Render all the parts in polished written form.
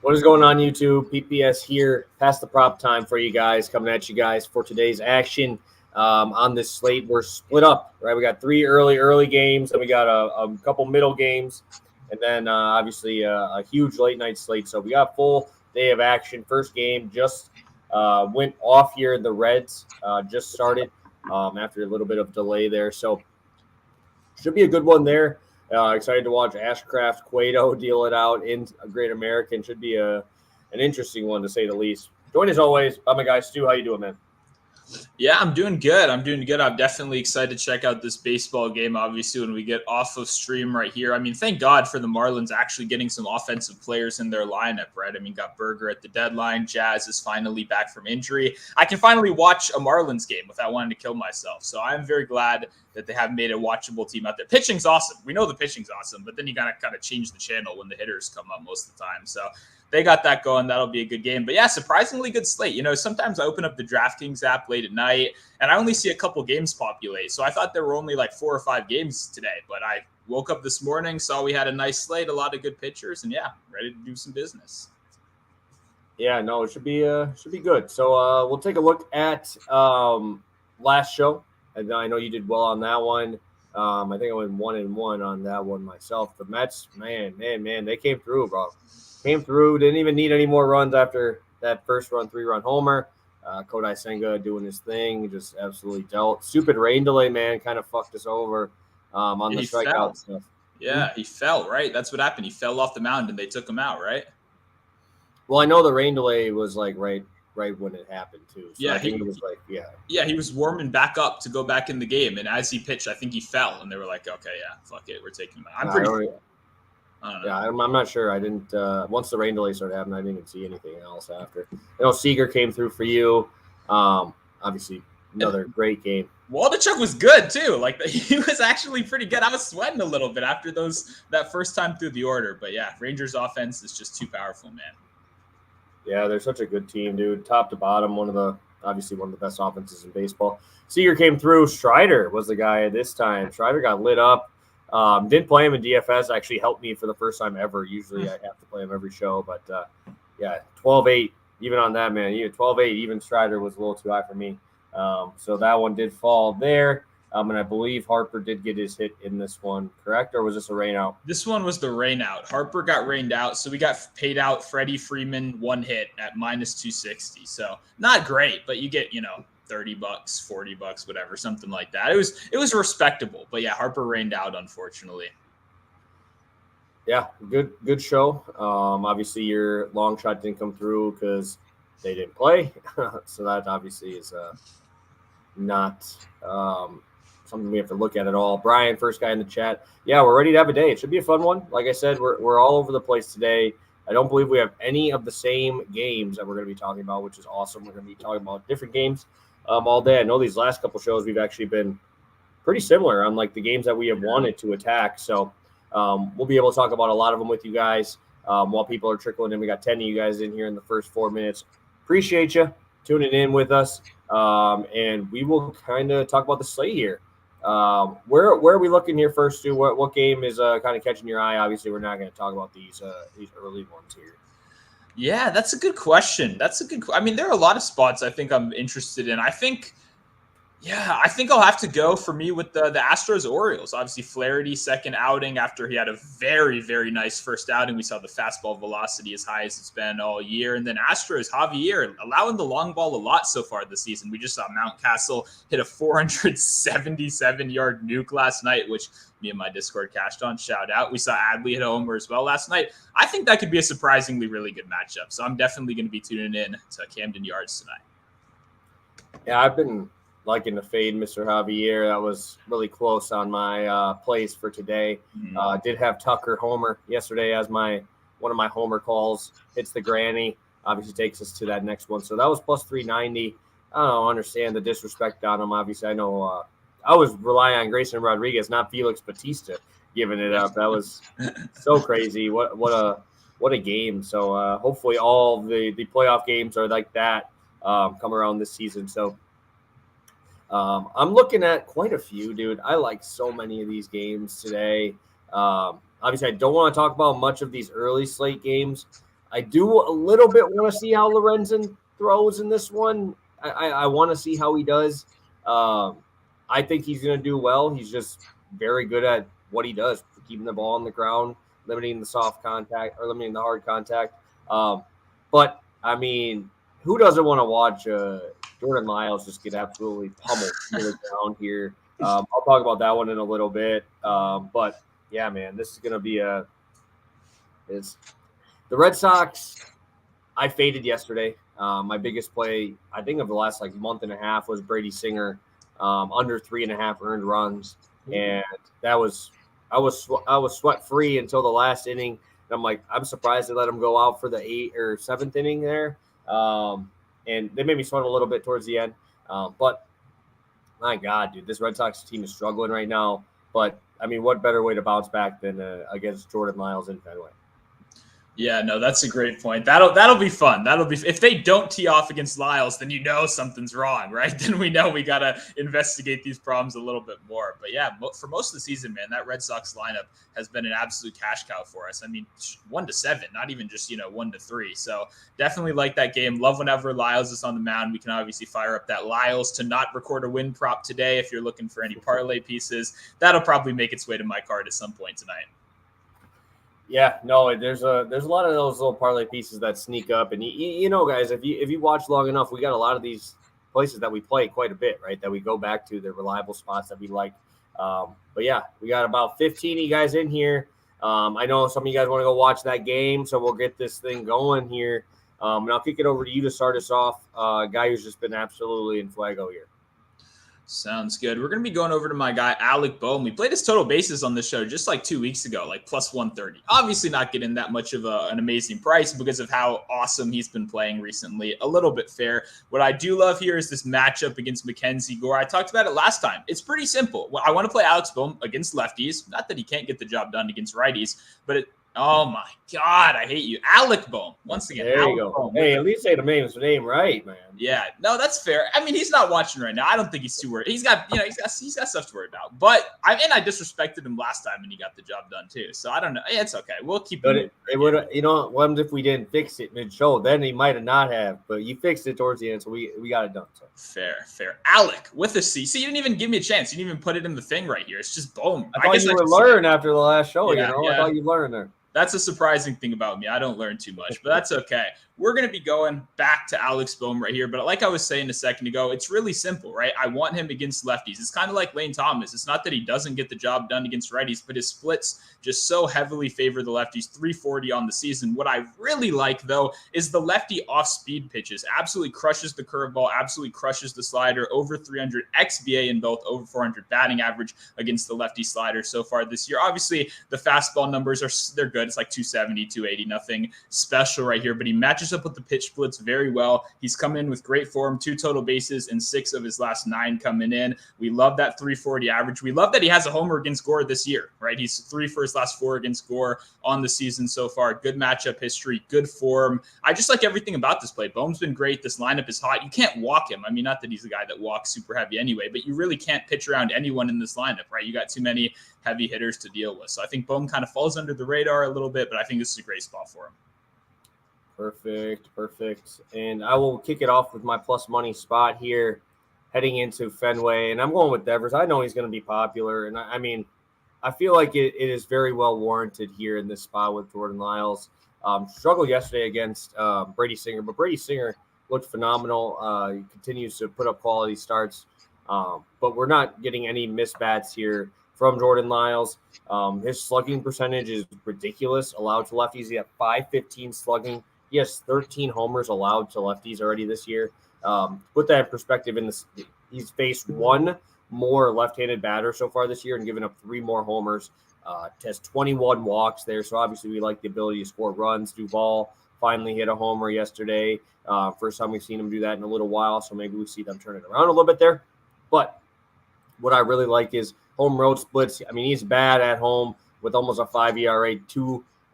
What is going on, YouTube? PPS here. Past the prop time for you guys, coming at you guys for today's action. On this slate, we're split up, right? We got three early games, and we got a couple middle games, and then obviously a huge late night slate. So we got full day of action. First game just went off here. The Reds just started after a little bit of delay there. So should be a good one there. Excited to watch Ashcraft Cueto deal it out in a Great American. Should be an interesting one, to say the least. Join as always by my guy Stu. How you doing, man? Yeah, I'm doing good. I'm definitely excited to check out this baseball game, obviously, when we get off of stream right here. I mean, thank God for the Marlins actually getting some offensive players in their lineup, right? I mean, got Berger at the deadline. Jazz is finally back from injury. I can finally watch a Marlins game without wanting to kill myself. So I'm very glad that they have made a watchable team out there. Pitching's awesome. We know the pitching's awesome, but then you got to kind of change the channel when the hitters come up most of the time. So they got that going. That'll be a good game. But yeah, surprisingly good slate. You know, sometimes I open up the DraftKings app late at night and I only see a couple games populate. So I thought there were only like 4 or 5 games today. But I woke up this morning, saw we had a nice slate, a lot of good pitchers, and yeah, ready to do some business. Yeah, no, it should be good. So we'll take a look at last show. And I know you did well on that one. I think I went 1-1 on that one myself. The Mets, man, they came through, bro. Came through, didn't even need any more runs after that first run, 3-run homer. Kodai Senga doing his thing, just absolutely dealt. Stupid rain delay, man, kind of fucked us over on the strikeout stuff. Yeah, he fell, right? That's what happened. He fell off the mound and they took him out, right? Well, I know the rain delay was like right when it happened too. So yeah, I think it was like, yeah, he was warming back up to go back in the game, and as he pitched, I think he fell, and they were like, okay, yeah, fuck it, we're taking him out. I don't know. Yeah, I'm not sure. I didn't. Once the rain delay started happening, I didn't even see anything else after. You know, Seager came through for you. Obviously, another great game. Waldichuk was good too. Like he was actually pretty good. I was sweating a little bit after that first time through the order, but yeah, Rangers offense is just too powerful, man. Yeah, they're such a good team, dude. Top to bottom, obviously one of the best offenses in baseball. Seager came through. Strider was the guy this time. Strider got lit up. Didn't play him in DFS. Actually helped me for the first time ever. Usually I have to play him every show, but yeah, 12-8 even on that, man. 12-8 even Strider was a little too high for me. So that one did fall there. And I believe Harper did get his hit in this one, correct? Or was this a rain out? This one was the rain out. Harper got rained out, so we got paid out Freddie Freeman 1 hit at -260. So not great, but you get, $30, $40, whatever, something like that. It was respectable, but yeah, Harper rained out, unfortunately. Yeah, good show. Obviously your long shot didn't come through because they didn't play, so that obviously is not something we have to look at all. Brian, first guy in the chat. Yeah, we're ready to have a day. It should be a fun one. Like I said, we're all over the place today. I don't believe we have any of the same games that we're going to be talking about, which is awesome. We're going to be talking about different games all day. I know these last couple shows we've actually been pretty similar on like the games that we have wanted to attack. So we'll be able to talk about a lot of them with you guys while people are trickling in. We got 10 of you guys in here in the first 4 minutes. Appreciate you tuning in with us. And we will kind of talk about the slate here. Where are we looking here first, Stu? What game is kind of catching your eye? Obviously, we're not going to talk about these early ones here. Yeah, that's a good question. I mean, there are a lot of spots I think I'm interested in. I think I'll have to go for me with the Astros-Orioles. Obviously, Flaherty second outing after he had a very, very nice first outing. We saw the fastball velocity as high as it's been all year. And then Astros, Javier, allowing the long ball a lot so far this season. We just saw Mountcastle hit a 477-yard nuke last night, which me and my Discord cashed on. Shout out. We saw Adley hit a homer as well last night. I think that could be a surprisingly really good matchup. So I'm definitely going to be tuning in to Camden Yards tonight. Yeah, I've been liking to fade Mr. Javier. That was really close on my plays for today. Did have Tucker homer yesterday as one of my homer calls. Hits the granny. Obviously takes us to that next one. So that was plus 390. I don't understand the disrespect on him. Obviously, I know I was relying on Grayson Rodriguez, not Felix Bautista, giving it up. That was so crazy. What a game. So hopefully all the playoff games are like that come around this season. So I'm looking at quite a few, dude. I like so many of these games today. Obviously, I don't want to talk about much of these early slate games I do a little bit want to see how Lorenzen throws in this one. I want to see how he does. I think he's going to do well. He's just very good at what he does, keeping the ball on the ground, limiting the soft contact or limiting the hard contact. But I mean, who doesn't want to watch Jordan Lyles just get absolutely pummeled down here? I'll talk about that one in a little bit. But yeah, man, this is going to be it's the Red Sox. I faded yesterday. My biggest play, I think, of the last month and a half was Brady Singer, under 3.5 earned runs, and that was I was sweat free until the last inning. And I'm like, I'm surprised they let him go out for the 8th or 7th inning there, and they made me sweat a little bit towards the end. But my God, dude, this Red Sox team is struggling right now. But I mean, what better way to bounce back than against Jordan Lyles in Fenway? Yeah, no, that's a great point. That'll be fun. That'll be if they don't tee off against Lyles, then you know something's wrong, right? Then we know we gotta investigate these problems a little bit more. But yeah, for most of the season, man, that Red Sox lineup has been an absolute cash cow for us. I mean, 1-7, not even just 1-3. So definitely like that game. Love whenever Lyles is on the mound. We can obviously fire up that Lyles to not record a win prop today. If you're looking for any parlay pieces, that'll probably make its way to my card at some point tonight. Yeah, no, there's a lot of those little parlay pieces that sneak up, and guys, if you watch long enough, we got a lot of these places that we play quite a bit, right? That we go back to, the reliable spots that we like. But yeah, we got about 15 of you guys in here. I know some of you guys want to go watch that game, so we'll get this thing going here. And I'll kick it over to you to start us off. Guy who's just been absolutely in Fuego here. Sounds good. We're going to be going over to my guy, Alec Boehm. We played his total bases on this show just 2 weeks ago, plus 130. Obviously not getting that much of an amazing price because of how awesome he's been playing recently. A little bit fair. What I do love here is this matchup against Mackenzie Gore. I talked about it last time. It's pretty simple. I want to play Alex Boehm against lefties. Not that he can't get the job done against righties, but oh my God, I hate you. Alec Boehm. Once again, there Alec you go. Boehm. Hey, at least say the name right, man. Yeah, no, that's fair. I mean, he's not watching right now. I don't think he's too worried. He's got stuff to worry about. But I disrespected him last time and he got the job done too. So I don't know. It's okay. We'll keep it. It would, what if we didn't fix it mid-show? Then he might have not have. But you fixed it towards the end, so we got it done. So. Fair. Alec with a C. See, you didn't even give me a chance. You didn't even put it in the thing right here. It's just boom. I thought you would learn after the last show. Yeah. I thought you learned there. That's a surprising thing about me. I don't learn too much, but that's okay. We're going to be going back to Alex Boehm right here. But like I was saying a second ago, it's really simple, right? I want him against lefties. It's kind of like Lane Thomas. It's not that he doesn't get the job done against righties, but his splits just so heavily favor the lefties, 340 on the season. What I really like, though, is the lefty off-speed pitches. Absolutely crushes the curveball, absolutely crushes the slider, over 300 XBA in both, over 400 batting average against the lefty slider so far this year. Obviously, the fastball numbers they're good. It's 270, 280, nothing special right here, but he matches up with the pitch splits very well. He's come in with great form, 2 total bases and 6 of his last 9 coming in. We love that 340 average. We love that he has a homer against Gore this year, right? He's 3 for his last 4 against Gore on the season so far. Good matchup history, good form. I just like everything about this play. Boehm's been great. This lineup is hot. You can't walk him. I mean, not that he's a guy that walks super heavy anyway, but you really can't pitch around anyone in this lineup, right? You got too many heavy hitters to deal with. So I think Boehm kind of falls under the radar a little bit, but I think this is a great spot for him. Perfect. And I will kick it off with my plus money spot here heading into Fenway. And I'm going with Devers. I know he's going to be popular. And I feel like it is very well warranted here in this spot with Jordan Lyles. Struggled yesterday against Brady Singer, but Brady Singer looked phenomenal. He continues to put up quality starts. But we're not getting any misbats here from Jordan Lyles. His slugging percentage is ridiculous. Allowed to lefties, he had .515 slugging. He has 13 homers allowed to lefties already this year. Put that in perspective, he's faced 1 more left-handed batter so far this year and given up 3 more homers. Has 21 walks there, so obviously we like the ability to score runs. Duvall finally hit a homer yesterday. First time we've seen him do that in a little while, so maybe we see them turn it around a little bit there. But what I really like is home road splits. I mean, he's bad at home with almost a 5 ERA,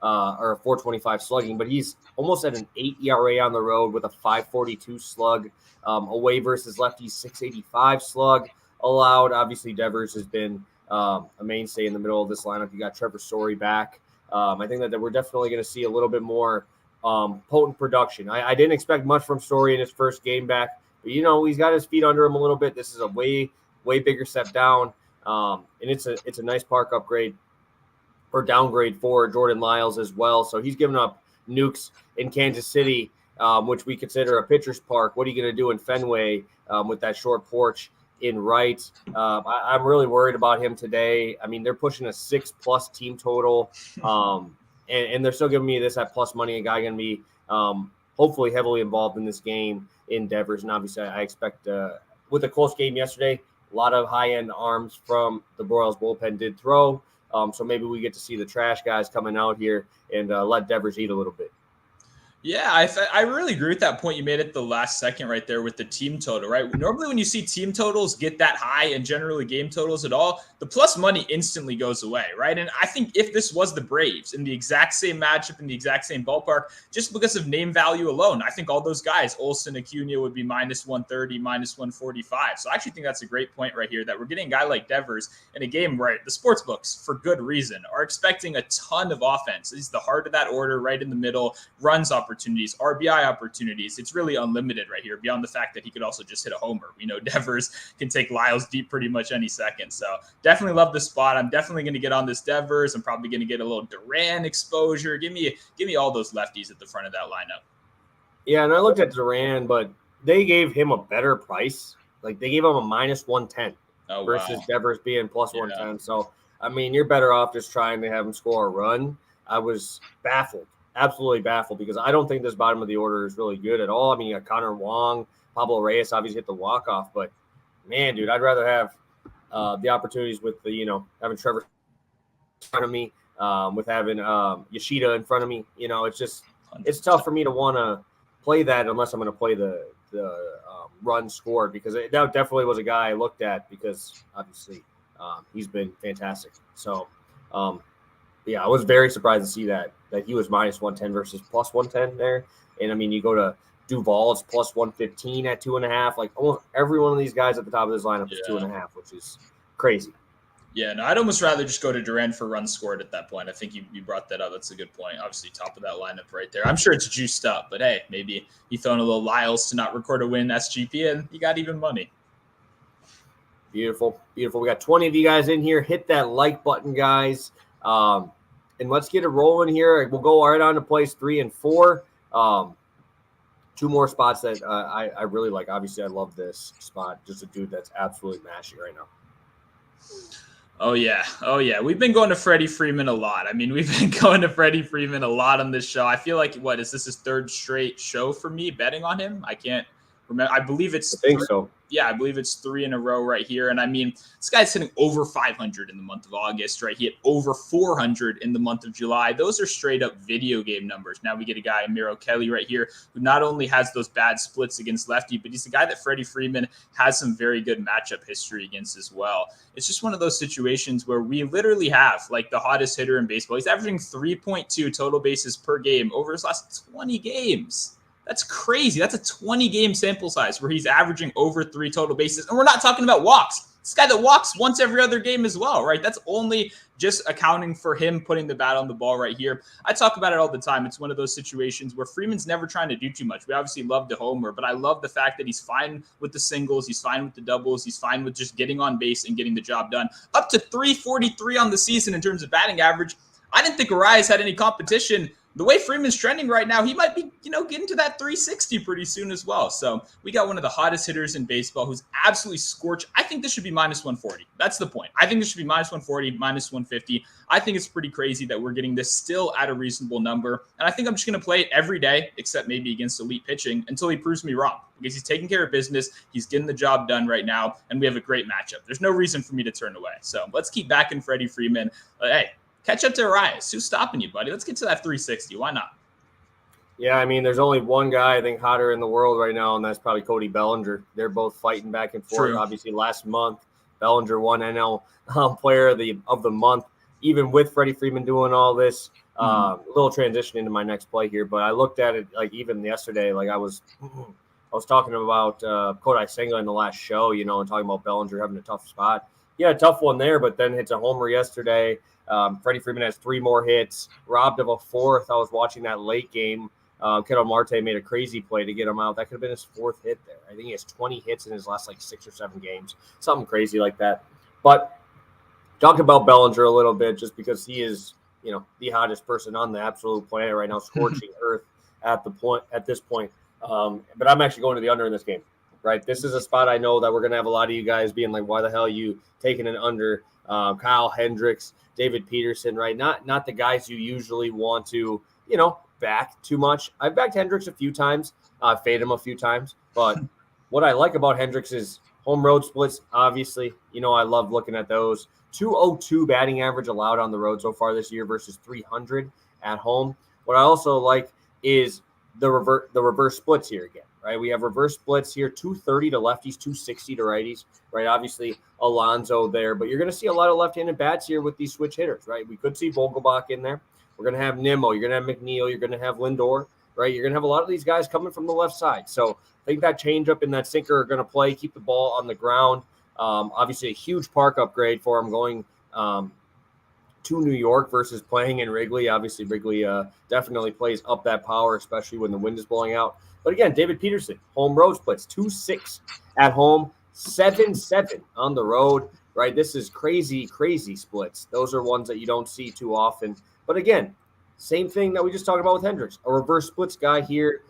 or a 4.25 slugging, but he's almost at an 8 ERA on the road with a 5.42 slug. Away versus lefties, 6.85 slug allowed. Obviously, Devers has been a mainstay in the middle of this lineup. You got Trevor Story back. I think that we're definitely going to see a little bit more potent production. I didn't expect much from Story in his first game back, but he's got his feet under him a little bit. This is a way bigger step down, and it's a nice park upgrade or downgrade for Jordan Lyles as well. So he's given up nukes in Kansas City, which we consider a pitcher's park. What are you going to do in Fenway with that short porch in right? I'm really worried about him today. I mean, they're pushing a 6+ team total, and they're still giving me this at plus money. A guy going to be hopefully heavily involved in this game in Devers. And obviously I expect with a close game yesterday, a lot of high-end arms from the Royals bullpen did throw. So maybe we get to see the trash guys coming out here and let Devers eat a little bit. Yeah, I really agree with that point you made at the last second right there with the team total, right? Normally when you see team totals get that high and generally game totals at all, the plus money instantly goes away, right? And I think if this was the Braves in the exact same matchup in the exact same ballpark, just because of name value alone, I think all those guys, Olsen, Acuna, would be minus 130, minus 145. So I actually think that's a great point right here that we're getting a guy like Devers in a game where the sports books, for good reason, are expecting a ton of offense. He's the heart of that order, right in the middle, runs opportunities, RBI opportunities. It's really unlimited right here, beyond the fact that he could also just hit a homer. We know Devers can take Lyles deep pretty much any second. So definitely love this spot. I'm definitely going to get on this Devers. I'm probably going to get a little Duran exposure. Give me all those lefties at the front of that lineup. Yeah, and I looked at Duran, but they gave him a better price. Like they gave him a minus 110 versus Devers being plus 110. So, I mean, you're better off just trying to have him score a run. I was baffled. Absolutely baffled because I don't think this bottom of the order is really good at all. I mean, you got Connor Wong, Pablo Reyes obviously hit the walk-off, but man, dude, I'd rather have the opportunities with the, having Trevor in front of me, with having Yoshida in front of me. It's tough for me to want to play that unless I'm going to play the run scored, because that definitely was a guy I looked at because obviously he's been fantastic. So, yeah, I was very surprised to see that he was minus 110 versus plus 110 there. And, I mean, you go to Duvall, it's plus 115 at 2.5. Like, almost every one of these guys at the top of this lineup is 2.5, which is crazy. Yeah, no, I'd almost rather just go to Duran for runs scored at that point. I think you brought that up. That's a good point. Obviously, top of that lineup right there. I'm sure it's juiced up, but hey, maybe you throw in a little Lyles to not record a win SGP, and you got even money. Beautiful, beautiful. We got 20 of you guys in here. Hit that like button, guys. And let's get it rolling here. We'll go right on to plays 3 and 4. Two more spots that I really like. Obviously, I love this spot. Just a dude that's absolutely mashing right now. Oh, yeah. We've been going to Freddie Freeman a lot. I mean, we've been going to Freddie Freeman a lot on this show. I feel like, is this his third straight show for me betting on him? I can't remember. I believe it's so. Yeah, I believe it's 3 in a row right here. And I mean, this guy's hitting over 500 in the month of August, right? He hit over 400 in the month of July. Those are straight up video game numbers. Now we get a guy, Miro Kelly, right here, who not only has those bad splits against lefty, but he's a guy that Freddie Freeman has some very good matchup history against as well. It's just one of those situations where we literally have like the hottest hitter in baseball. He's averaging 3.2 total bases per game over his last 20 games. That's crazy. That's a 20-game sample size where he's averaging over 3 total bases. And we're not talking about walks. This guy that walks once every other game as well, right? That's only just accounting for him putting the bat on the ball right here. I talk about it all the time. It's one of those situations where Freeman's never trying to do too much. We obviously love the homer, but I love the fact that he's fine with the singles. He's fine with the doubles. He's fine with just getting on base and getting the job done. Up to 343 on the season in terms of batting average. I didn't think Arias had any competition. The way Freeman's trending right now, he might be, getting to that 360 pretty soon as well. So we got one of the hottest hitters in baseball who's absolutely scorched. I think this should be minus 140. That's the point. I think this should be minus 140, minus 150. I think it's pretty crazy that we're getting this still at a reasonable number. And I think I'm just going to play it every day, except maybe against elite pitching, until he proves me wrong. Because he's taking care of business. He's getting the job done right now. And we have a great matchup. There's no reason for me to turn away. So let's keep backing Freddie Freeman. Hey, catch up to Arias. Who's stopping you, buddy? Let's get to that 360. Why not? Yeah, I mean, there's only one guy I think hotter in the world right now, and that's probably Cody Bellinger. They're both fighting back and forth. True. Obviously, last month, Bellinger won NL Player of the Month, even with Freddie Freeman doing all this. A little transition into my next play here, but I looked at it like even yesterday, like I was talking about Kodai Senga in the last show, and talking about Bellinger having a tough spot. Yeah, a tough one there, but then hits a homer yesterday. Freddie Freeman has 3 more hits, robbed of a 4th. I was watching that late game Ketel Marte made a crazy play to get him out. That could have been his 4th hit there. I think he has 20 hits in his last 6 or 7 games, something crazy like that. But talk about Bellinger a little bit, just because he is, the hottest person on the absolute planet right now, scorching earth at this point. But I'm actually going to the under in this game, right? This is a spot I know that we're going to have a lot of you guys being like, why the hell are you taking an under? Kyle Hendricks, David Peterson, right? Not the guys you usually want to, back too much. I've backed Hendricks a few times. I've faded him a few times. But what I like about Hendricks is home road splits, obviously. I love looking at those. 202 batting average allowed on the road so far this year versus 300 at home. What I also like is the reverse splits here again, right? We have reverse splits here, 230 to lefties, 260 to righties, right? Obviously, Alonso there, but you're going to see a lot of left-handed bats here with these switch hitters, right? We could see Vogelbach in there. We're going to have Nimmo. You're going to have McNeil. You're going to have Lindor, right? You're going to have a lot of these guys coming from the left side. So I think that changeup and that sinker are going to play, keep the ball on the ground. Obviously, a huge park upgrade for him going to New York versus playing in Wrigley. Obviously, Wrigley definitely plays up that power, especially when the wind is blowing out. But again, David Peterson, home road splits, 2-6 at home, 7-7 on the road, right? This is crazy, crazy splits. Those are ones that you don't see too often. But again, same thing that we just talked about with Hendricks, a reverse splits guy here.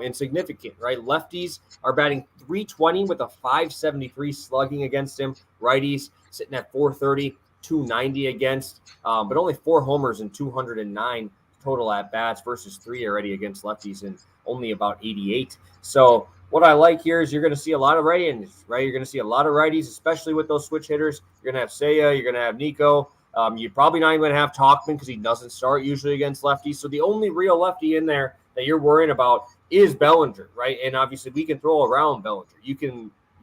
Insignificant, right? Lefties are batting 320 with a 573 slugging against him. Righties sitting at 430, 290 against, but only 4 homers and 209 total at bats versus 3 already against lefties and only about 88. So what I like here is you're going to see a lot of righties, right? You're going to see a lot of righties, especially with those switch hitters. You're going to have Seiya, you're going to have Nico. You're probably not even going to have Tauchman because he doesn't start usually against lefties. So the only real lefty in there that you're worrying about is Bellinger, right? And obviously we can throw around Bellinger. You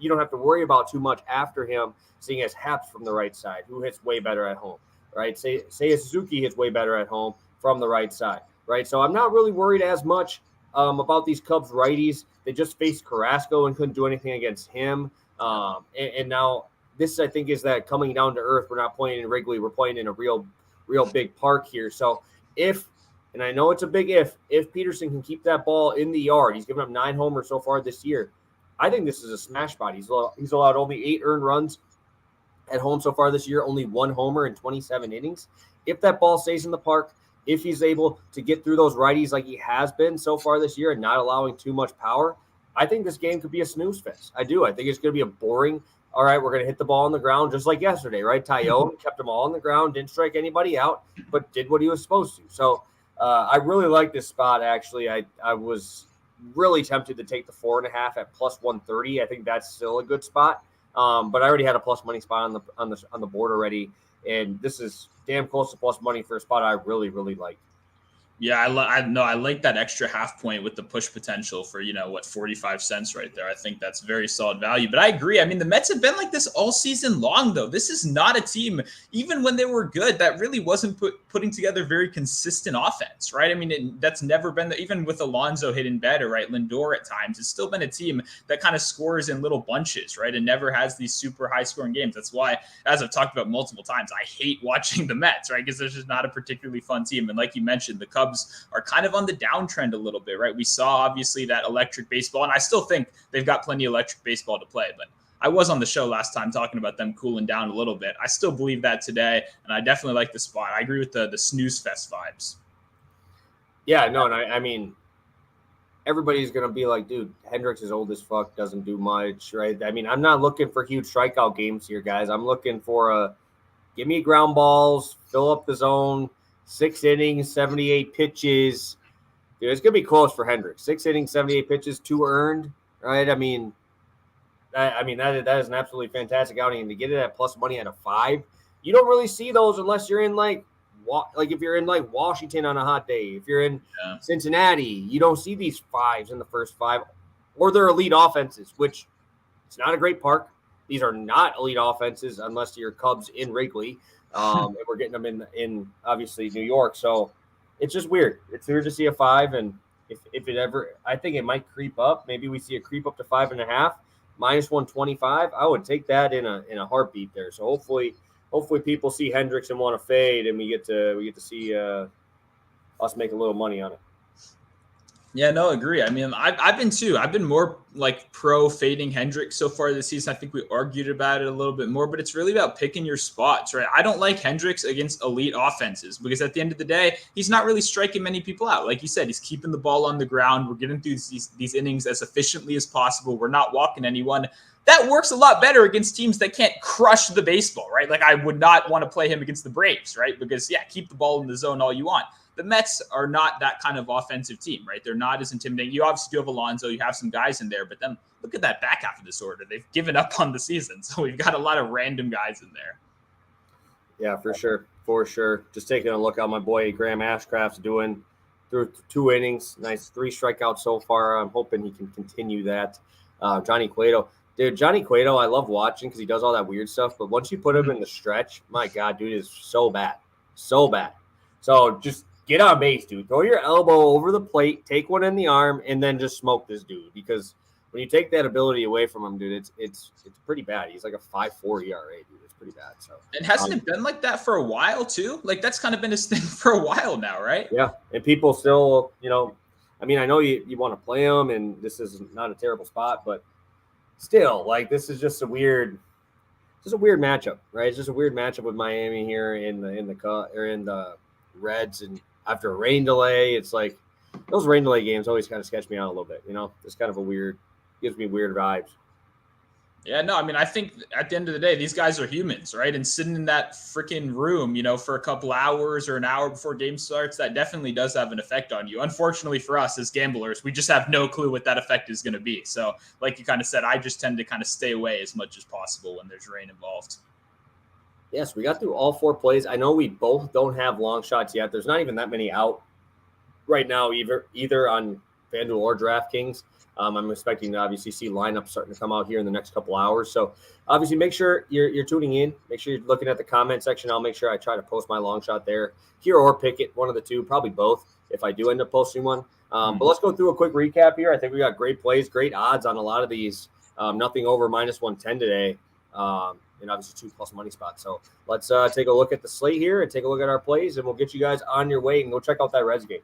don't have to worry about too much after him, seeing as Haps from the right side, who hits way better at home, right? Say Suzuki hits way better at home from the right side, right? So I'm not really worried as much about these Cubs righties. They just faced Carrasco and couldn't do anything against him. And now this, I think, is that coming down to earth. We're not playing in Wrigley. We're playing in a real big park here. So and I know it's a big if Peterson can keep that ball in the yard, he's given up 9 homers so far this year. I think this is a smash spot. He's allowed only 8 earned runs at home so far this year, only 1 homer in 27 innings. If that ball stays in the park, if he's able to get through those righties like he has been so far this year and not allowing too much power, I think this game could be a snooze fest. I do. I think it's going to be a boring, all right, we're going to hit the ball on the ground just like yesterday, right? Tyone kept them all on the ground, didn't strike anybody out, but did what he was supposed to. So I really like this spot, actually. I was really tempted to take the 4.5 at plus 130. I think that's still a good spot. But I already had a plus money spot on the board already, and this is damn close to plus money for a spot I really, really like. Yeah, I like that extra half point with the push potential for, 45 cents right there. I think that's very solid value. But I agree. I mean, the Mets have been like this all season long, though. This is not a team, even when they were good, that really wasn't putting together very consistent offense, right? I mean, that's never been even with Alonso hitting better, right? Lindor at times. It's still been a team that kind of scores in little bunches, right? And never has these super high scoring games. That's why, as I've talked about multiple times, I hate watching the Mets, right? Because they're just not a particularly fun team. And like you mentioned, the Cubs are kind of on the downtrend a little bit, right? We saw obviously that electric baseball, and I still think they've got plenty of electric baseball to play, but I was on the show last time talking about them cooling down a little bit. I still believe that today, and I definitely like the spot. I agree with the snooze fest vibes. Yeah, no, and I mean, everybody's going to be like, dude, Hendricks is old as fuck, doesn't do much, right? I mean, I'm not looking for huge strikeout games here, guys. I'm looking for give me ground balls, fill up the zone, 6 innings, 78 pitches. Dude, it's going to be close for Hendricks. 6 innings, 78 pitches, 2 earned, right? I mean, that is an absolutely fantastic outing. And to get it at plus money at a 5, you don't really see those unless you're in like if you're in like Washington on a hot day. If you're in Cincinnati, you don't see these 5s in the first 5, or they're elite offenses, which it's not a great park. These are not elite offenses unless you're Cubs in Wrigley. And we're getting them in obviously New York. So it's just weird. It's weird to see a 5. And if it ever, I think it might creep up. Maybe we see a creep up to 5.5, minus 125. I would take that in a heartbeat there. So hopefully people see Hendricks and want to fade, and we get to see us make a little money on it. Yeah, no, agree. I mean, I've been too. I've been more like pro fading Hendricks so far this season. I think we argued about it a little bit more, but it's really about picking your spots, right? I don't like Hendricks against elite offenses because at the end of the day, he's not really striking many people out. Like you said, he's keeping the ball on the ground. We're getting through these innings as efficiently as possible. We're not walking anyone. That works a lot better against teams that can't crush the baseball, right? Like I would not want to play him against the Braves, right? Because yeah, keep the ball in the zone all you want. The Mets are not that kind of offensive team, right? They're not as intimidating. You obviously do have Alonso, you have some guys in there, but then look at that back half of this order. They've given up on the season. So we've got a lot of random guys in there. Yeah, for sure. For sure. Just taking a look at my boy Graham Ashcraft's doing through 2 innings. Nice 3 strikeouts so far. I'm hoping he can continue that. Johnny Cueto. Dude, Johnny Cueto, I love watching because he does all that weird stuff. But once you put him in the stretch, my God, dude, is so bad. So bad. So just get on base, dude. Throw your elbow over the plate, take one in the arm, and then just smoke this dude. Because when you take that ability away from him, dude, it's pretty bad. He's like a 5.4 ERA, dude. It's pretty bad. So and hasn't it been like that for a while too? Like that's kind of been his thing for a while now, right? Yeah, and people still, I mean, I know you want to play him, and this is not a terrible spot, but still, like this is just a weird matchup, right? It's just a weird matchup with Miami here in the Reds, and after a rain delay, it's like those rain delay games always kind of sketch me out a little bit. It's kind of gives me weird vibes. Yeah, no, I mean, I think at the end of the day, these guys are humans, right? And sitting in that freaking room, for a couple hours or an hour before game starts, that definitely does have an effect on you. Unfortunately for us as gamblers, we just have no clue what that effect is going to be. So like you kind of said, I just tend to kind of stay away as much as possible when there's rain involved. Yes, we got through all 4 plays. I know we both don't have long shots yet. There's not even that many out right now, either on FanDuel or DraftKings. I'm expecting to obviously see lineups starting to come out here in the next couple hours. So obviously make sure you're tuning in. Make sure you're looking at the comment section. I'll make sure I try to post my long shot there here or pick it, one of the two, probably both if I do end up posting one. But let's go through a quick recap here. I think we got great plays, great odds on a lot of these. Nothing over -110 today. And obviously 2+ money spots. So let's take a look at the slate here and take a look at our plays, and we'll get you guys on your way and go check out that Reds game.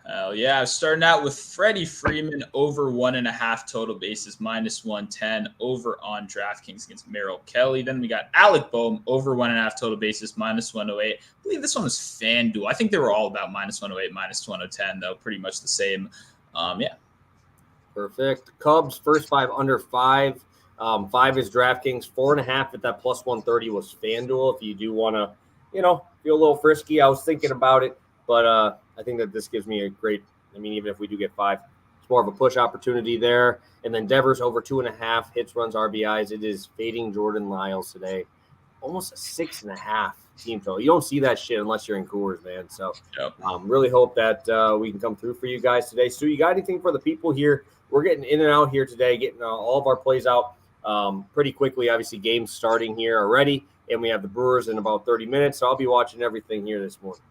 Hell yeah. Starting out with Freddie Freeman over 1.5 total bases, -110 over on DraftKings against Merrill Kelly. Then we got Alec Boehm over 1.5 total bases, -108. I believe this one was FanDuel. I think they were all about -108, -110, though. Pretty much the same. Yeah. Perfect. Cubs, first 5 under 5. 5 is DraftKings. 4.5 at that +130 was FanDuel. If you do want to, feel a little frisky, I was thinking about it, but I think that this gives me a great. I mean, even if we do get 5, it's more of a push opportunity there. And then Devers over 2.5 hits, runs, RBIs. It is fading Jordan Lyles today. Almost a 6.5 team total. You don't see that shit unless you're in Coors, man. So really hope that we can come through for you guys today. Stu, you got anything for the people here? We're getting in and out here today, getting all of our plays out pretty quickly. Obviously, games starting here already, and we have the Brewers in about 30 minutes. So I'll be watching everything here this morning.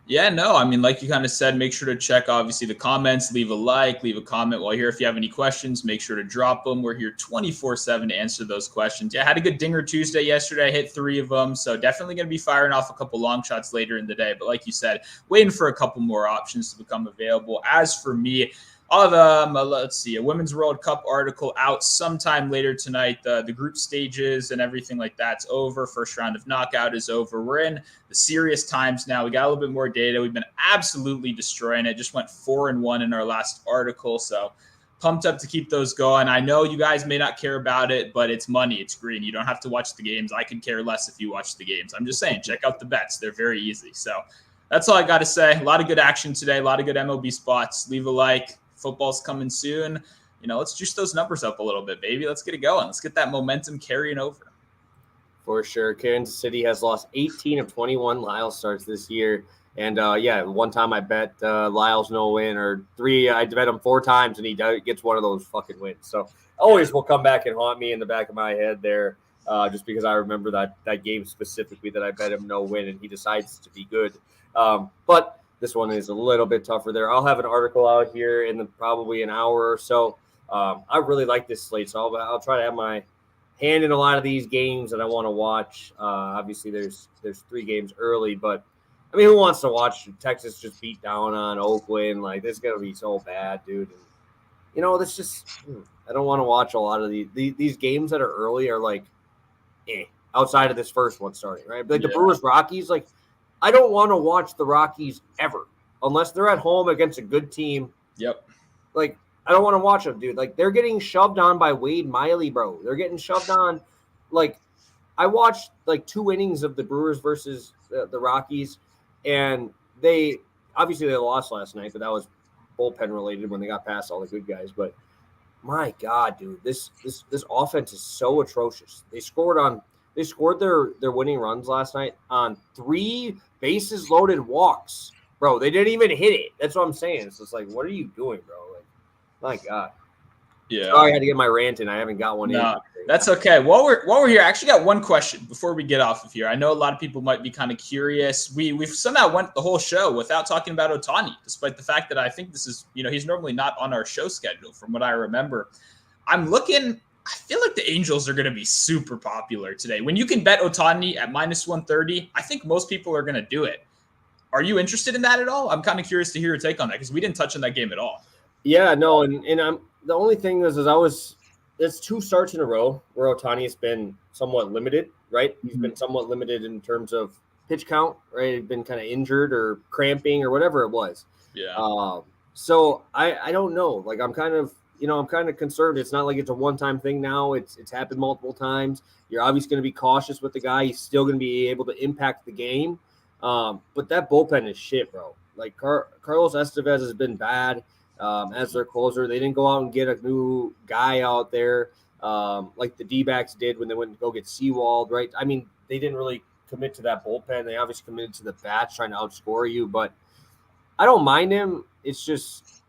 Yeah, no, I mean, like you kind of said, make sure to check, obviously, the comments, leave a like, leave a comment while you're here. If you have any questions, make sure to drop them. We're here 24/7 to answer those questions. Yeah, I had a good Dinger Tuesday yesterday. I hit 3 of them, so definitely going to be firing off a couple long shots later in the day. But like you said, waiting for a couple more options to become available. As for me, let's see, a Women's World Cup article out sometime later tonight. The group stages and everything like that's over. First round of knockout is over. We're in the serious times now. We got a little bit more data. We've been absolutely destroying it. Just went 4-1 in our last article. So pumped up to keep those going. I know you guys may not care about it, but it's money. It's green. You don't have to watch the games. I could care less if you watch the games. I'm just saying, check out the bets. They're very easy. So that's all I got to say. A lot of good action today. A lot of good MLB spots. Leave a like. Football's coming soon. Let's juice those numbers up a little bit, baby. Let's get it going. Let's get that momentum carrying over. For sure. Kansas City has lost 18 of 21 Lyles starts this year. And, one time I bet Lyles no win, or 3, I bet him 4 times, and he gets one of those fucking wins. So always will come back and haunt me in the back of my head there, just because I remember that game specifically that I bet him no win, and he decides to be good. But this one is a little bit tougher there. I'll have an article out here in probably an hour or so. I really like this slate, so I'll try to have my hand in a lot of these games that I want to watch. Obviously, there's 3 games early, but I mean, who wants to watch Texas just beat down on Oakland? Like, this is going to be so bad, dude. And, this just – I don't want to watch a lot of these games that are early are like outside of this first one starting, right? Like the Brewers-Rockies, like, I don't want to watch the Rockies ever unless they're at home against a good team. Yep. Like, I don't want to watch them, dude. Like, they're getting shoved on by Wade Miley, bro. They're getting shoved on. Like, I watched, like, 2 innings of the Brewers versus the Rockies, and they lost last night, but that was bullpen related when they got past all the good guys. But, my God, dude, this offense is so atrocious. They scored their winning runs last night on 3 bases loaded walks. Bro, they didn't even hit it. That's what I'm saying. It's just like, what are you doing, bro? Like, my God. Yeah. Sorry, I had to get my rant in. I haven't got one in. That's okay. While we're here, I actually got one question before we get off of here. I know a lot of people might be kind of curious. We've somehow went the whole show without talking about Ohtani, despite the fact that I think this is, he's normally not on our show schedule from what I remember. I feel like the Angels are going to be super popular today. When you can bet Ohtani at -130, I think most people are going to do it. Are you interested in that at all? I'm kind of curious to hear your take on that because we didn't touch on that game at all. Yeah, no, and I'm the only thing is it's 2 starts in a row where Ohtani has been somewhat limited, right? He's been somewhat limited in terms of pitch count, right? He's been kind of injured or cramping or whatever it was. Yeah. So I don't know. Like I'm kind of concerned. It's not like it's a one-time thing now. It's happened multiple times. You're obviously going to be cautious with the guy. He's still going to be able to impact the game. But that bullpen is shit, bro. Like Carlos Estevez has been bad as their closer. They didn't go out and get a new guy out there like the D-backs did when they went to go get Seawald, right? I mean, they didn't really commit to that bullpen. They obviously committed to the bats trying to outscore you, but I don't mind him. It's just,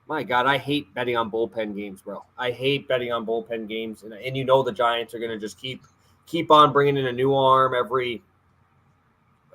my God, I hate betting on bullpen games, bro. I hate betting on bullpen games, and the Giants are going to just keep on bringing in a new arm every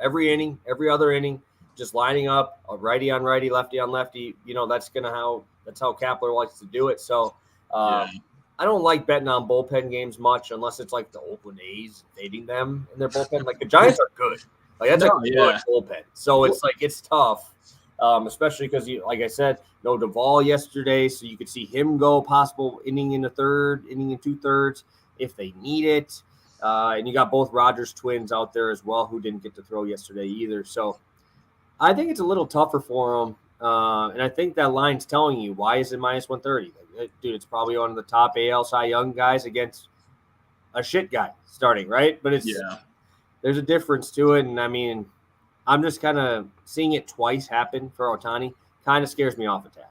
inning, every other inning, just lining up a righty on righty, lefty on lefty. That's how Kapler likes to do it. So I don't like betting on bullpen games much unless it's like the Oakland A's fading them in their bullpen. Like the Giants are good. Like that's a good bullpen. So it's like it's tough, especially because like I said, no Duvall yesterday, so you could see him go possible inning in the third, inning in 2/3 if they need it. And you got both Rogers twins out there as well who didn't get to throw yesterday either. So I think it's a little tougher for them. And I think that line's telling you, why is it -130? Like, dude, it's probably one of the top AL Cy Young guys against a shit guy starting, right? But there's a difference to it. And, I mean, I'm just kind of seeing it twice happen for Ohtani. Kind of scares me off a tad.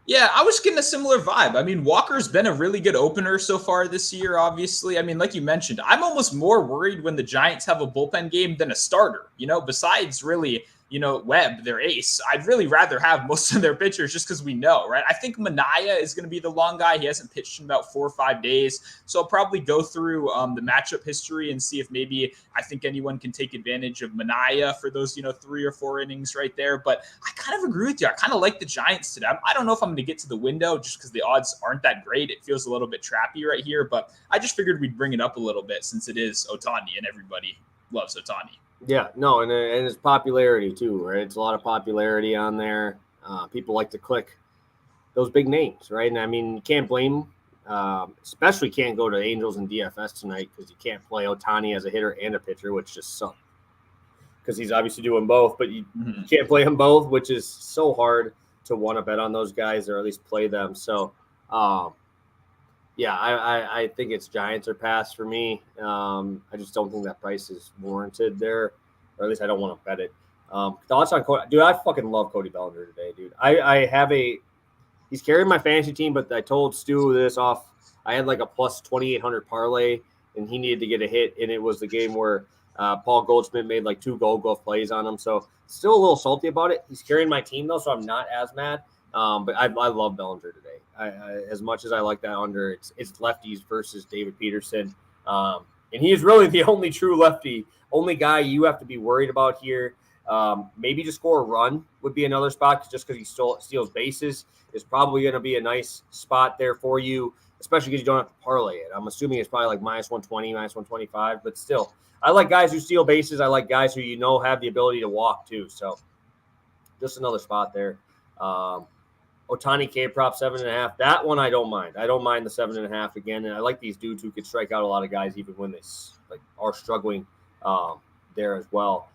Yeah, I was getting a similar vibe. I mean, Walker's been a really good opener so far this year, obviously. I mean, like you mentioned, I'm almost more worried when the Giants have a bullpen game than a starter, besides really, Webb, their ace. I'd really rather have most of their pitchers just because we know, right? I think Mania is going to be the long guy. He hasn't pitched in about 4 or 5 days. So I'll probably go through the matchup history and see if maybe I think anyone can take advantage of Mania for those, 3 or 4 innings right there. But I kind of agree with you. I kind of like the Giants today. I don't know if I'm going to get to the window just because the odds aren't that great. It feels a little bit trappy right here, but I just figured we'd bring it up a little bit since it is Ohtani and everybody loves Ohtani. Yeah, no, and it's popularity too, right? It's a lot of popularity on there. People like to click those big names, right? And I mean, you can't blame them. Especially can't go to Angels and DFS tonight because you can't play Ohtani as a hitter and a pitcher, which just sucks. Because he's obviously doing both, but you can't play them both, which is so hard to want to bet on those guys or at least play them. So, yeah, I think it's Giants or pass for me. I just don't think that price is warranted there, or at least I don't want to bet it. Thoughts on Cody? Dude, I fucking love Cody Bellinger today, dude. He's carrying my fantasy team, but I told Stu this off. I had like a plus 2,800 parlay, and he needed to get a hit, and it was the game where Paul Goldschmidt made like 2 gold glove plays on him. So still a little salty about it. He's carrying my team though, so I'm not as mad. But I love Bellinger today. As much as I like that under, it's lefties versus David Peterson. And he is really the only true lefty, only guy you have to be worried about here. Maybe to score a run would be another spot just because he steals bases is probably going to be a nice spot there for you, especially because you don't have to parlay it. I'm assuming it's probably like -120, -125, but still. I like guys who steal bases. I like guys who have the ability to walk too. So just another spot there. Ohtani K prop 7.5. That one I don't mind. I don't mind the 7.5 again. And I like these dudes who can strike out a lot of guys even when they are struggling there as well.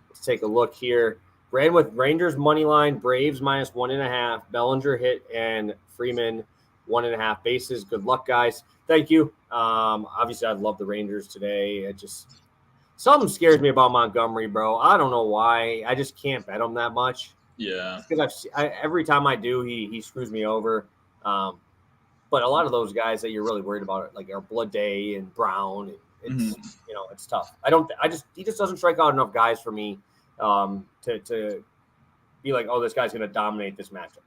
Let's take a look here. Ran with Rangers money line, Braves -1.5, Bellinger hit, and Freeman 1.5 bases. Good luck, guys. Thank you. Obviously, I love the Rangers today. Something scares me about Montgomery, bro. I don't know why. I just can't bet him that much. Yeah, because every time I do, he screws me over. But a lot of those guys that you're really worried about, like are Blood Day and Brown. It's tough. He just doesn't strike out enough guys for me to be like, oh, this guy's going to dominate this matchup.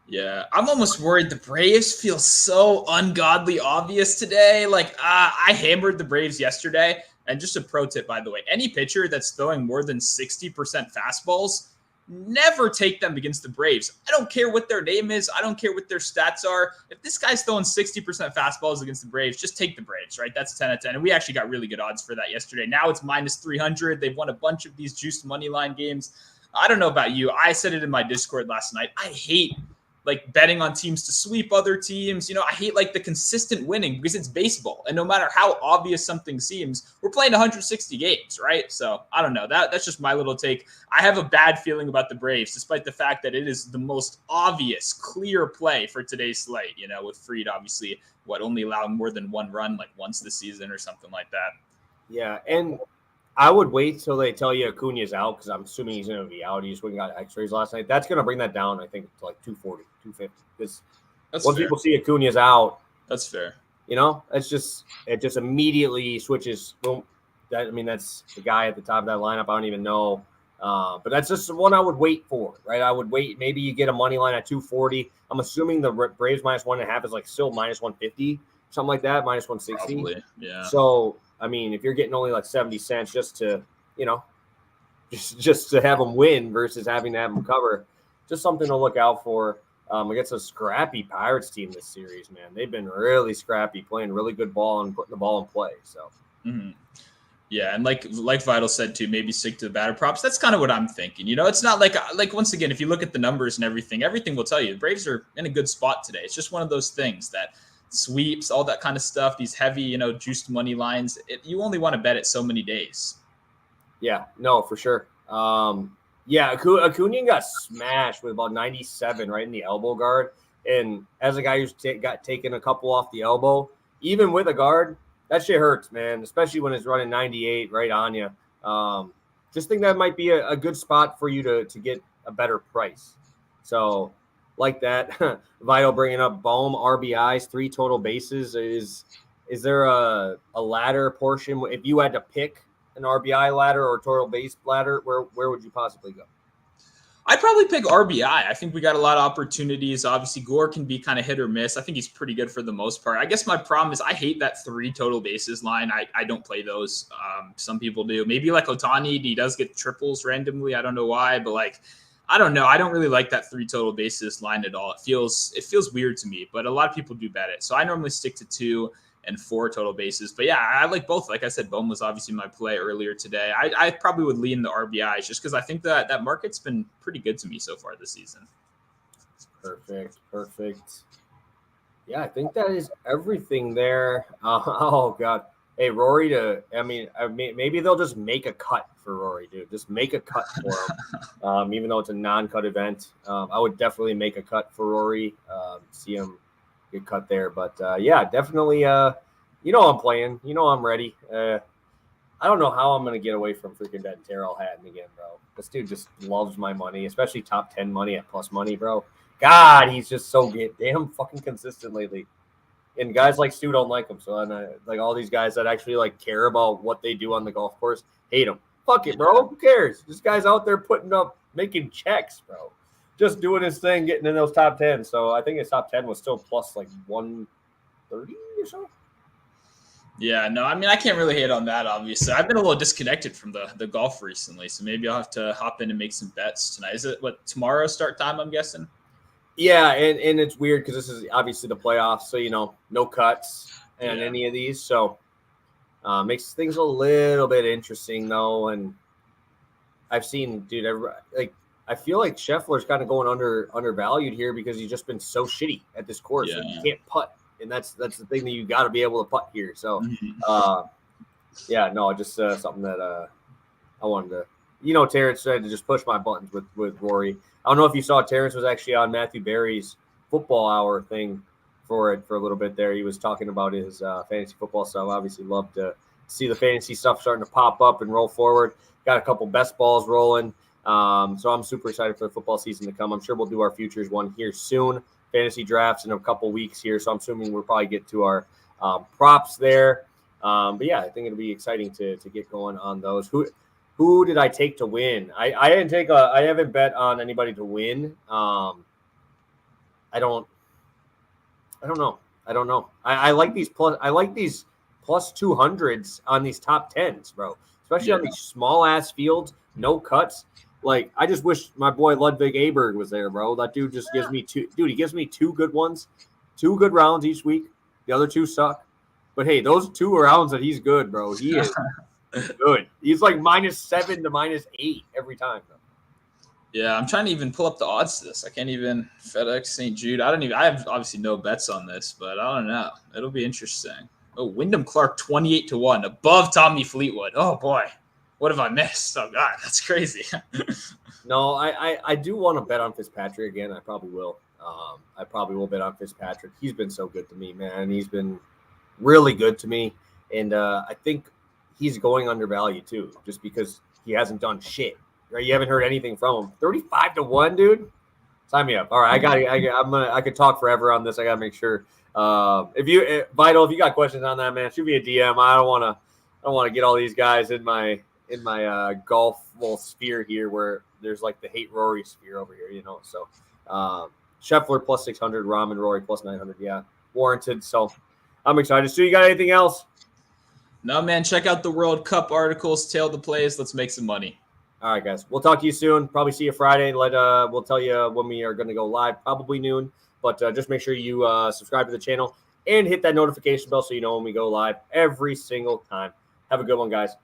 Yeah, I'm almost worried the Braves feel so ungodly obvious today. Like, I hammered the Braves yesterday. And just a pro tip, by the way, any pitcher that's throwing more than 60% fastballs, never take them against the Braves. I don't care what their name is. I don't care what their stats are. If this guy's throwing 60% fastballs against the Braves, just take the Braves, right? That's 10 out of 10. And we actually got really good odds for that yesterday. Now it's -300. They've won a bunch of these juiced money line games. I don't know about you. I said it in my Discord last night. I hate betting on teams to sweep other teams. I hate the consistent winning because it's baseball. And no matter how obvious something seems, we're playing 160 games, right? So I don't know. That's just my little take. I have a bad feeling about the Braves, despite the fact that it is the most obvious, clear play for today's slate, with Fried obviously, only allowing more than one run once this season or something like that. Yeah, and I would wait till they tell you Acuna's out because I'm assuming he's going to be out. He just went and got x-rays last night. That's going to bring that down, I think, to 240, 250. Because when people see Acuna's out, that's fair. It just immediately switches. Boom. That's the guy at the top of that lineup. I don't even know. But that's just the one I would wait for, right? I would wait. Maybe you get a money line at 240. I'm assuming the Braves -1.5 is still -150, something like that, -160. Probably, yeah. So, if you're getting only 70 cents just to, just to have them win versus having to have them cover, just something to look out for. Against a scrappy Pirates team this series, man. They've been really scrappy, playing really good ball and putting the ball in play. So, yeah, and like Vital said too, maybe stick to the batter props. That's kind of what I'm thinking. It's not like once again, if you look at the numbers and everything will tell you the Braves are in a good spot today. It's just one of those things that sweeps, all that kind of stuff, these heavy, juiced money lines, you only want to bet it so many days. Yeah, no, for sure. Acuna got smashed with about 97 right in the elbow guard. And as a guy who's got taken a couple off the elbow, even with a guard, that shit hurts, man, especially when it's running 98 right on you. Just think that might be a good spot for you to get a better price. So, like that, Vital bringing up Bohm, RBIs, 3 total bases. Is there a ladder portion? If you had to pick an RBI ladder or total base ladder, where would you possibly go? I'd probably pick RBI. I think we got a lot of opportunities. Obviously, Gore can be kind of hit or miss. I think he's pretty good for the most part. I guess my problem is I hate that 3 total bases line. I don't play those. Some people do. Maybe Ohtani, he does get triples randomly. I don't know why, but I don't know. I don't really like that 3 total bases line at all. It feels weird to me, but a lot of people do bet it. So I normally stick to 2 and 4 total bases. But yeah, I like both. Like I said, Bohm was obviously my play earlier today. I probably would lean the RBIs just because I think that market's been pretty good to me so far this season. Perfect. Yeah, I think that is everything there. Oh God. Hey, Rory, maybe they'll just make a cut for Rory, dude. Just make a cut for him. Even though it's a non-cut event, I would definitely make a cut for Rory. See him get cut there. But yeah, definitely. I'm playing. I'm ready. I don't know how I'm going to get away from freaking that Terrell Hatton again, bro. This dude just loves my money, especially top 10 money at plus money, bro. God, he's just so damn fucking consistent lately. And guys like Stu don't like him. So all these guys that actually care about what they do on the golf course hate him. Fuck it, bro. Who cares? This guy's out there making checks, bro. Just doing his thing, getting in those top 10. So I think his top 10 was still plus 130 or so. Yeah, no, I can't really hate on that, obviously. I've been a little disconnected from the golf recently, so maybe I'll have to hop in and make some bets tonight. Is it tomorrow start time, I'm guessing? Yeah, and it's weird because this is obviously the playoffs, so no cuts and any of these. So Makes things a little bit interesting though, and I've seen, dude, I feel like Scheffler's kind of going undervalued here because he's just been so shitty at this course. Yeah. Like, you can't putt, and that's the thing that you got to be able to putt here. So, yeah, no, just something that I wanted to, Terrence said to just push my buttons with Rory. I don't know if you saw Terrence was actually on Matthew Berry's football hour thing for a little bit there. He was talking about his fantasy football stuff. Obviously, love to see the fantasy stuff starting to pop up and roll forward. Got a couple best balls rolling. So I'm super excited for the football season to come. I'm sure we'll do our futures one here soon. Fantasy drafts in a couple weeks here. So I'm assuming we'll probably get to our props there. But yeah, I think it'll be exciting to get going on those. Who did I take to win? I haven't bet on anybody to win. I don't know. I like these plus 200s on these top 10s, bro. Especially on these small ass fields, no cuts. Like, I just wish my boy Ludwig Aberg was there, bro. That dude just gives me he gives me 2 good ones, 2 good rounds each week. The other 2 suck. But hey, those 2 rounds that he's good, bro. He is good. He's like -7 to -8 every time, bro. Yeah, I'm trying to even pull up the odds to this. I can't even FedEx St. Jude. I have obviously no bets on this, but I don't know. It'll be interesting. Oh, Wyndham Clark 28-1 above Tommy Fleetwood. Oh boy, what have I missed? Oh god, that's crazy. No, I do want to bet on Fitzpatrick again. I probably will. I probably will bet on Fitzpatrick. He's been so good to me, man. He's been really good to me, and I think he's going undervalued too, just because he hasn't done shit. Right? You haven't heard anything from him. 35-1, dude. Sign me up. All right, I could talk forever on this. I gotta make sure. If you got questions on that, man, shoot me a DM. I don't want to get all these guys in my golf little sphere here where there's like the hate Rory sphere over here, So Scheffler plus 600, Rahm and Rory plus 900. Yeah, warranted. So I'm excited. So you got anything else? No, man. Check out the World Cup articles. Tail the plays. Let's make some money. All right, guys. We'll talk to you soon. Probably see you Friday. We'll tell you when we are going to go live, probably noon. But just make sure you subscribe to the channel and hit that notification bell so you know when we go live every single time. Have a good one, guys.